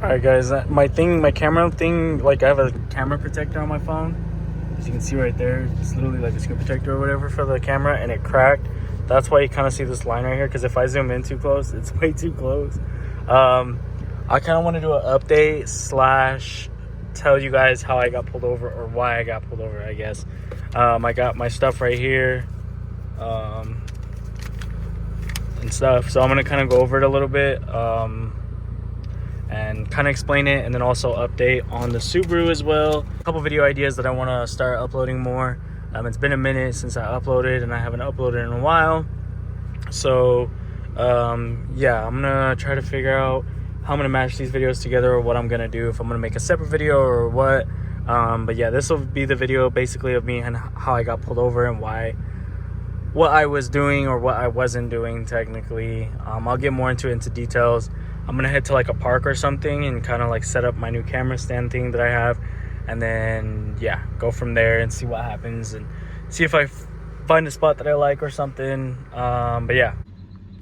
Alright guys, my camera thing, like I have a camera protector on my phone. As you can see right there, it's literally like a screen protector or whatever for the camera, and it cracked. That's why you kind of see this line right here, because if I zoom in too close, it's way too close. I kind of want to do an update slash tell you guys how I got pulled over, or why I got pulled over, I guess. I got my stuff right here and stuff, so I'm going to kind of go over it a little bit. And kind of explain it, and then also update on the Subaru as well. A couple video ideas that I want to start uploading more. It's been a minute since I uploaded, and I haven't uploaded in a while. So yeah, I'm gonna try to figure out how I'm gonna match these videos together, or what I'm gonna do, if I'm gonna make a separate video or what. But yeah, this will be the video basically of me and how I got pulled over and what I was doing or what I wasn't doing technically. I'll get more into details. I'm gonna head to like a park or something and kind of like set up my new camera stand thing that I have, and then yeah, go from there and see what happens and see if I find a spot that I like or something. But yeah,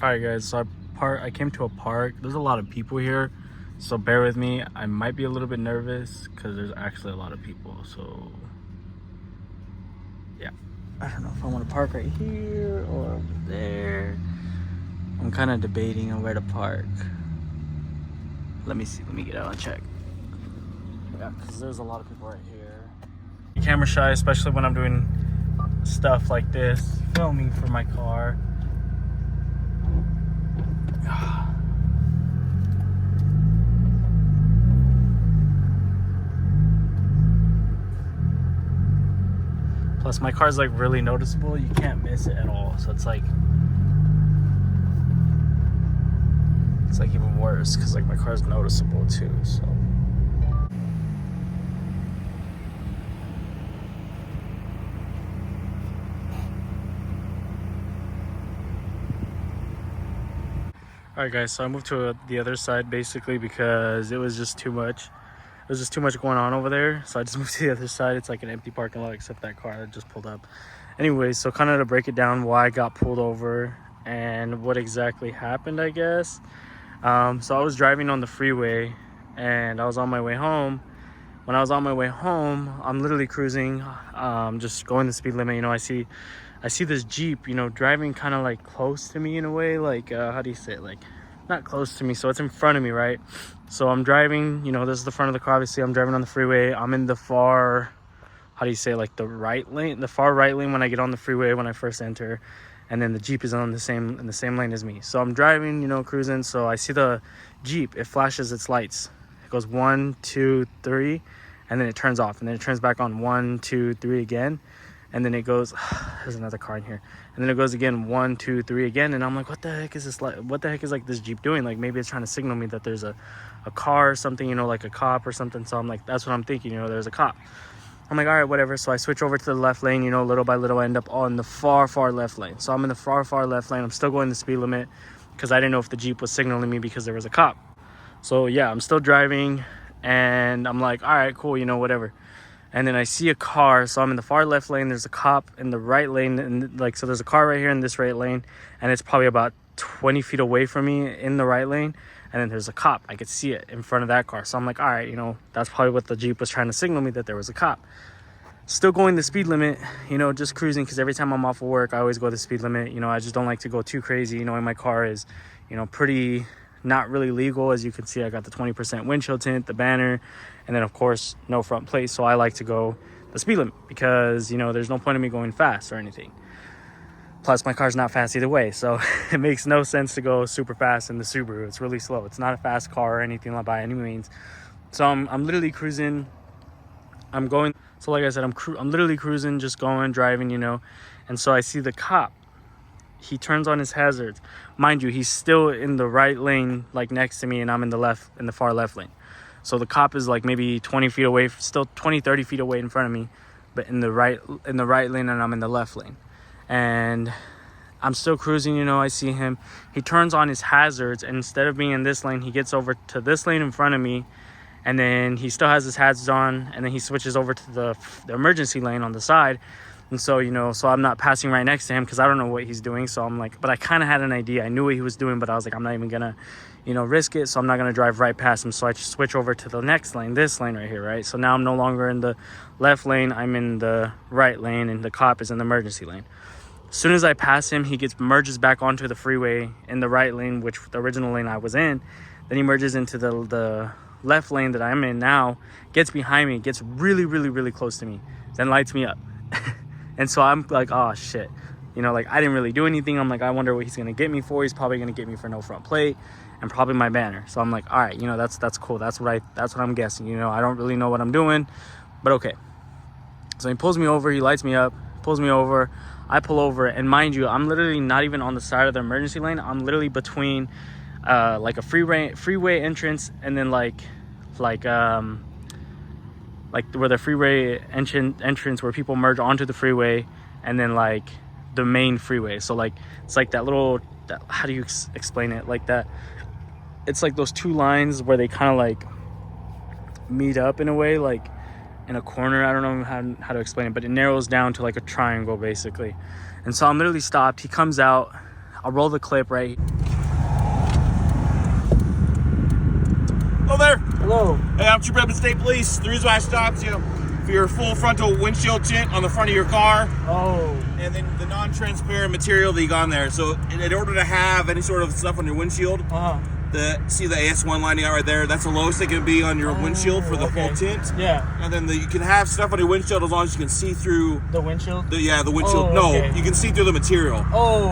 all right guys, so I came to a park. There's a lot of people here, so bear with me. I might be a little bit nervous because there's actually a lot of people. So yeah, I don't know if I want to park right here or over there. I'm kind of debating on where to park. Let me see, let me get out and check. Yeah, because there's a lot of people right here. Camera shy, especially when I'm doing stuff like this, filming for my car. Plus my car's like really noticeable. You can't miss it at all. So it's like even worse because like my car's noticeable too. So alright guys, so I moved to the other side basically because it was just too much. There's just too much going on over there, so I just moved to the other side. It's like an empty parking lot except that car that just pulled up. Anyways, so kind of to break it down, why I got pulled over and what exactly happened, I guess. So I was driving on the freeway and I was on my way home. When I was on my way home, I'm literally cruising, just going the speed limit. You know, I see this Jeep, you know, driving kind of like close to me in a way, like how do you say it, like not close to me, so it's in front of me, right? So I'm driving, you know, this is the front of the car. Obviously I'm driving on the freeway. I'm in the far, how do you say, like the right lane, the far right lane when I get on the freeway when I first enter. And then the Jeep is in the same lane as me. So I'm driving, you know, cruising. So I see the Jeep, it flashes its lights. It goes 1, 2, 3, and then it turns off. And then it turns back on 1, 2, 3 again. And then it goes, there's another car in here. And then it goes again, 1, 2, 3 again. And I'm like, what the heck is this? What the heck is like this Jeep doing? Like maybe it's trying to signal me that there's a car or something, you know, like a cop or something. So I'm like, that's what I'm thinking, you know, there's a cop. I'm like, all right, whatever. So I switch over to the left lane, you know, little by little, I end up on the far left lane. So I'm in the far left lane. I'm still going the speed limit because I didn't know if the Jeep was signaling me because there was a cop. So yeah, I'm still driving and I'm like, all right, cool, you know, whatever. And then I see a car. So I'm in the far left lane. There's a cop in the right lane. And like, so there's a car right here in this right lane. And it's probably about 20 feet away from me in the right lane. And then there's a cop. I could see it in front of that car. So I'm like, all right, you know, that's probably what the Jeep was trying to signal me, that there was a cop. Still going the speed limit, you know, just cruising, because every time I'm off of work, I always go the speed limit. You know, I just don't like to go too crazy. You know, and my car is, you know, pretty not really legal. As you can see, I got the 20% windshield tint, the banner, and then of course no front plate. So I like to go the speed limit because, you know, there's no point in me going fast or anything. Plus my car's not fast either way, so it makes no sense to go super fast in the Subaru. It's really slow. It's not a fast car or anything like by any means. So I'm literally cruising. I'm going, so like I said, I'm literally cruising, just going, driving, you know. And so I see the cop. He turns on his hazards. Mind you, he's still in the right lane, like next to me, and I'm in the far left lane. So the cop is like maybe 20 feet away, still 20, 30 feet away in front of me, but in the right lane, and I'm in the left lane. And I'm still cruising, you know, I see him. He turns on his hazards, and instead of being in this lane, he gets over to this lane in front of me, and then he still has his hazards on, and then he switches over to the emergency lane on the side. And so, you know, so I'm not passing right next to him because I don't know what he's doing. So I'm like, but I kind of had an idea. I knew what he was doing, but I was like, I'm not even gonna, risk it. So I'm not going to drive right past him. So I just switch over to the next lane, this lane right here, right? So now I'm no longer in the left lane. I'm in the right lane, and the cop is in the emergency lane. As soon as I pass him, he merges back onto the freeway in the right lane, which the original lane I was in. Then he merges into the left lane that I'm in now, gets behind me, gets really, really, really close to me, then lights me up. And so I'm like, oh shit. Like, I didn't really do anything. I'm like, I wonder what he's going to get me for. He's probably going to get me for no front plate and probably my banner. So I'm like, all right, that's cool. That's what I'm guessing. I don't really know what I'm doing, but okay. So he pulls me over. He lights me up, pulls me over. I pull over, and mind you, I'm literally not even on the side of the emergency lane. I'm literally between like a freeway entrance and then like where the freeway entrance where people merge onto the freeway, and then like the main freeway. So like it's like that little, how do you explain it, like that, it's like those two lines where they kind of like meet up in a way, like in a corner. I don't know how to explain it, but it narrows down to like a triangle basically. And so I'm literally stopped. He comes out. I'll roll the clip right. Hello there. Hello. Hey, I'm Trooper Edmond State Police. The reason why I stopped you for your full frontal windshield tint on the front of your car. Oh. And then the non-transparent material that you got on there. So in order to have any sort of stuff on your windshield, see the AS1 line you got right there, that's the lowest it can be on your windshield for the full tint. Yeah. And then you can have stuff on your windshield as long as you can see through the windshield. The windshield. You can see through the material.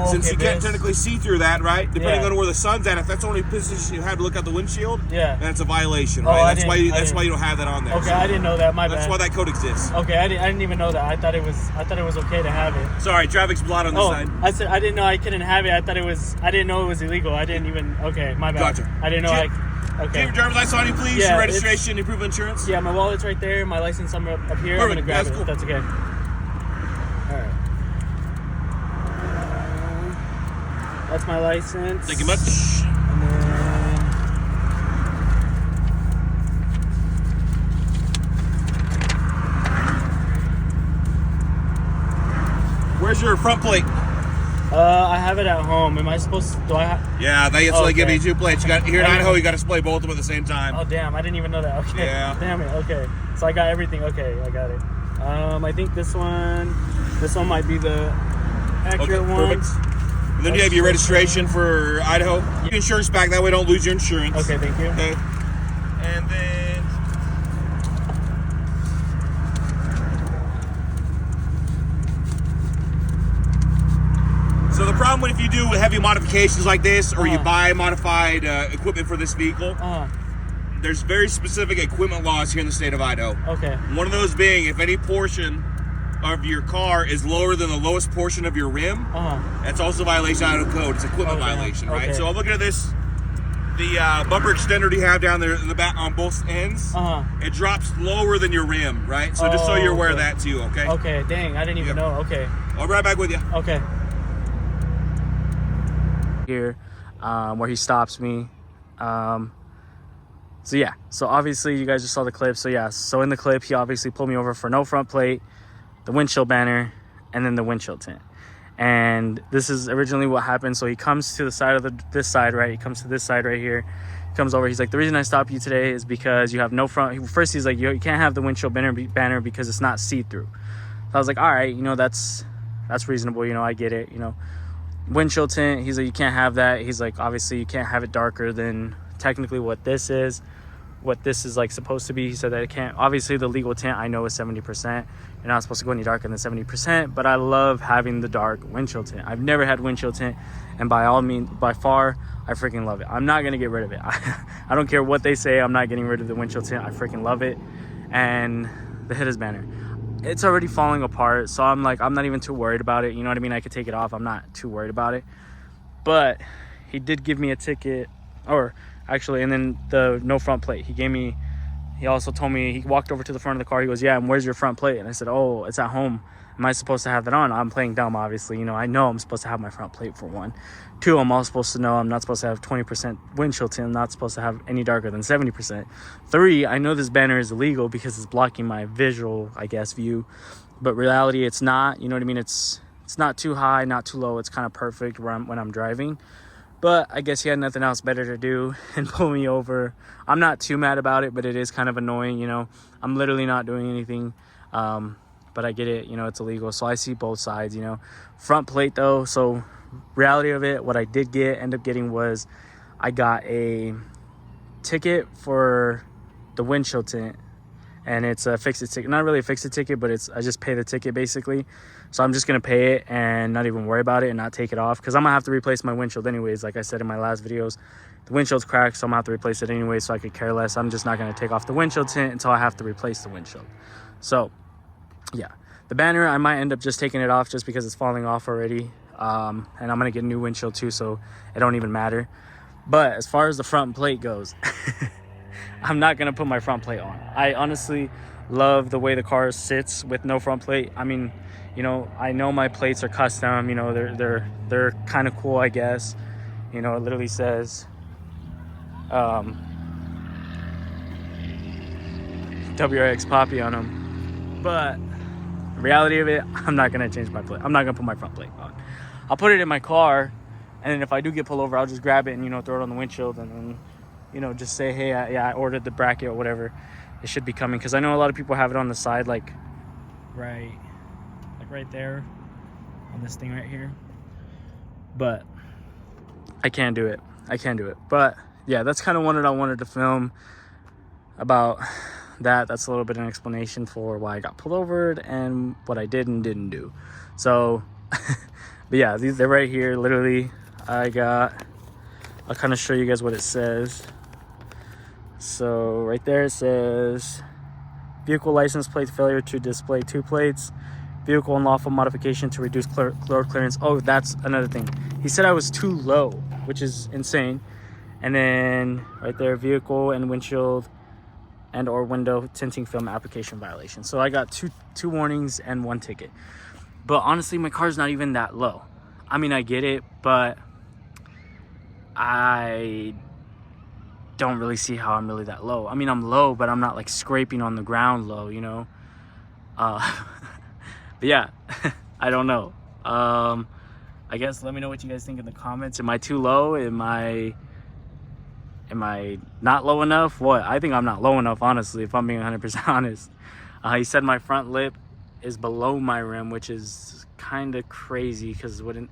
Since you can't technically see through that, right? Depending on where the sun's at, if that's the only position you have to look at the windshield, then it's a violation, right? That's why you don't have that on there. Okay, I didn't know that. My bad. That's why that code exists. Okay, I didn't even know that. I thought it was okay to have it. Sorry, traffic's blocked on the side. I said I didn't know I couldn't have it. I didn't know it was illegal. I didn't even. Okay, my bad. Gotcha. I didn't know. Okay. Do you have your driver's license on you, please? Yeah, your registration, your proof of insurance? Yeah, my wallet's right there. My license somewhere up here. Perfect. I'm gonna grab That's it. cool. That's okay. All right. That's my license. Thank you much. And then where's your front plate? I have it at home. Am I supposed to? Do I have? Yeah, they give you two plates. You got here in Idaho. You got to display both of them at the same time. Oh damn! I didn't even know that. Okay. Yeah. Damn it. Okay. So I got everything. Okay, I got it. I think this one might be the accurate one. Perfect. And then you have your registration for Idaho. Your insurance back. That way, don't lose your insurance. Okay, thank you. Okay. And then. So the problem if you do heavy modifications like this, or you buy modified equipment for this vehicle, there's very specific equipment laws here in the state of Idaho. Okay. One of those being, if any portion of your car is lower than the lowest portion of your rim, that's also a violation of Idaho code. It's equipment violation, right? So I'm looking at this, the bumper extender you have down there in the back on both ends, it drops lower than your rim, right? So just so you're aware of that too, okay? Okay, dang, I didn't even know. Okay. I'll be right back with you. Okay. Here, where he stops me. So yeah, so obviously you guys just saw the clip. So yeah, so in the clip, he obviously pulled me over for no front plate, the windshield banner, and then the windshield tint. And this is originally what happened. So he comes to the side of this side, right? He comes to this side right here. He comes over. He's like, the reason I stopped you today is because you have no front. First, he's like, you can't have the windshield banner because it's not see-through. So I was like, all right, that's reasonable. I get it. Windshield tint. He's like, you can't have that. He's like, obviously, you can't have it darker than technically what this is like supposed to be. He said that it can't. Obviously, the legal tint I know is 70%. You're not supposed to go any darker than 70%, but I love having the dark windshield tint. I've never had windshield tint, and by far, I freaking love it. I'm not gonna get rid of it. I don't care what they say. I'm not getting rid of the windshield tint. I freaking love it. And the head is banner. It's already falling apart, so I'm like, I'm not even too worried about it. You know what I mean? I could take it off. I'm not too worried about it. But he did give me a ticket, or actually, and then the no front plate. He also told me, he walked over to the front of the car. He goes, yeah, and where's your front plate? And I said, oh, it's at home. Am I supposed to have that on? I'm playing dumb, obviously. I know I'm supposed to have my front plate for one. Two, I'm also supposed to know I'm not supposed to have 20% windshield tint. I'm not supposed to have any darker than 70%. Three, I know this banner is illegal because it's blocking my visual, I guess, view. But reality, it's not. You know what I mean? It's not too high, not too low. It's kind of perfect when I'm driving. But I guess he had nothing else better to do and pull me over. I'm not too mad about it, but it is kind of annoying, you know. I'm literally not doing anything. But I get it, you know, it's illegal. So I see both sides, you know. Front plate though, so reality of it, what I did end up getting was I got a ticket for the windshield tint. And it's a fix-it ticket. Not really a fix-it ticket, but I just pay the ticket basically. So I'm just going to pay it and not even worry about it and not take it off. Because I'm going to have to replace my windshield anyways. Like I said in my last videos, the windshield's cracked, so I'm going to have to replace it anyway. So I could care less. I'm just not going to take off the windshield tint until I have to replace the windshield. So, yeah. The banner, I might end up just taking it off just because it's falling off already. And I'm going to get a new windshield too, so it don't even matter. But as far as the front plate goes... I'm not gonna put my front plate on. I honestly love the way the car sits with no front plate. I mean, you know, I know my plates are custom. You know, they're kind of cool, I guess. You know, it literally says WRX Poppy on them. But the reality of it, I'm not gonna change my plate. I'm not gonna put my front plate on. I'll put it in my car, and then if I do get pulled over, I'll just grab it and, you know, throw it on the windshield, and then, you know, just say, hey, I ordered the bracket or whatever. It should be coming, because I know a lot of people have it on the side, like right there on this thing right here. But I can't do it. But yeah, that's kind of what I wanted to film about that. That's a little bit of an explanation for why I got pulled over and what I did and didn't do. So, but yeah, they're right here. Literally, I'll kind of show you guys what it says. So right there it says vehicle license plate failure to display 2 plates, vehicle unlawful modification to reduce road clearance. Oh, that's another thing. He said I was too low, which is insane. And then right there, vehicle and windshield and or window tinting film application violation. So I got two warnings and 1 ticket. But honestly, my car's not even that low. I mean, I get it, but I don't really see how I'm really that low. I mean, I'm low, but I'm not like scraping on the ground low, you know. But yeah, I don't know. I guess let me know what you guys think in the comments. Am I too low? Am I not low enough? What? I think I'm not low enough, honestly, if I'm being 100% honest. He said my front lip is below my rim, which is kind of crazy because the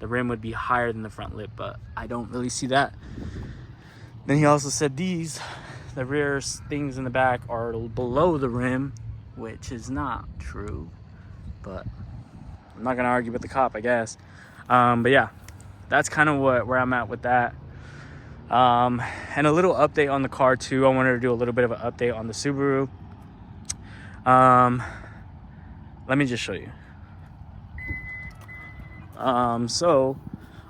rim would be higher than the front lip, but I don't really see that. Then he also said the rear things in the back are below the rim, which is not true, but I'm not gonna argue with the cop, I guess. But yeah, that's kind of where I'm at with that. And a little update on the car too. I wanted to do a little bit of an update on the Subaru. Let me just show you. So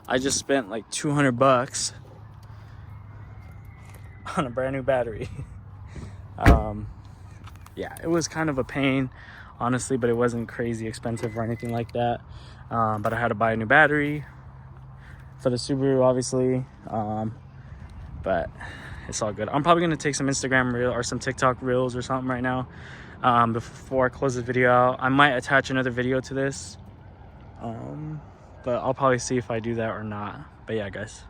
I just spent like $200 on a brand new battery. Yeah, it was kind of a pain, honestly, but it wasn't crazy expensive or anything like that. But I had to buy a new battery for the Subaru, obviously. But it's all good. I'm probably gonna take some Instagram reel or some TikTok reels or something right now, before I close the video out. I might attach another video to this, but I'll probably see if I do that or not. But yeah, guys.